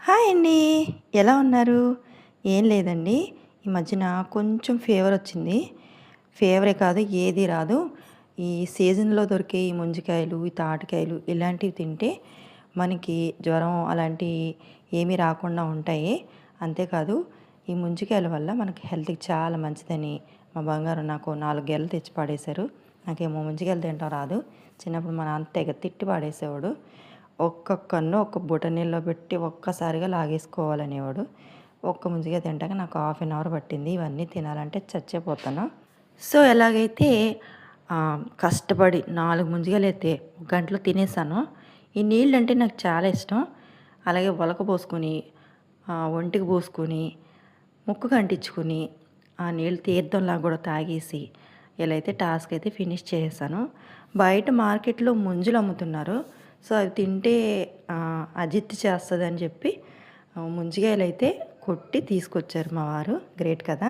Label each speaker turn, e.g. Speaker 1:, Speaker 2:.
Speaker 1: Hi అండి. ఎలా ఉన్నారు? ఏం లేదండి. ఈ మధ్యన కొంచెం ఫీవర్ వచ్చింది. ఫీవరే కాదు ఏది రాదు. ఈ సీజన్‌లో దొరికే ఈ ముంజికాయలు, ఈ తాటికాయలు ఇలాంటివి తింటే మనకి జ్వరం అలాంటియి ఏమీ రాకుండా ఉంటాయి. అంతేకాదు ఈ ముంజికాయల వల్ల మనకి హెల్త్‌కి చాలా మంచిదని మా బంగారు నాకు 4 గెలలు తెచ్చి పడేశారు. నాకేమో ముంజికాయలు తినటం రాదు. చిన్నప్పుడు మా నాన్న తెగ తిట్టి పడేసేవాడు. ఒక్క కన్ను ఒక్క బొటనవేలులో పెట్టి ఒక్కసారిగా లాగేసుకోవాలనేవాడు. ఒక్క ముంజికాయ తింటాక నాకు హాఫ్ ఎన్ అవర్ పట్టింది. ఇవన్నీ తినాలంటే చచ్చిపోతాను. సో, ఎలాగైతే కష్టపడి 4 ముంజికాయలైతే ఒక గంటలో తినేసానో, ఈ నీళ్ళంటే నాకు చాలా ఇష్టం. అలాగే ఒలకపోసుకొని ఒంటికి పోసుకొని, ముక్కుకు అంటించుకొని, ఆ నీళ్ళు తీర్థంలాగా కూడా తాగేసి, ఇలా అయితే టాస్క్ అయితే ఫినిష్ చేసేసాను. బయట మార్కెట్‌లో ముంజులు అమ్ముతున్నారు. సో, అవి తింటే అజిత్ చేస్తదని చెప్పి ముంజికాయలైతే కొట్టి తీసుకొచ్చారు మా వారు. గ్రేట్ కదా!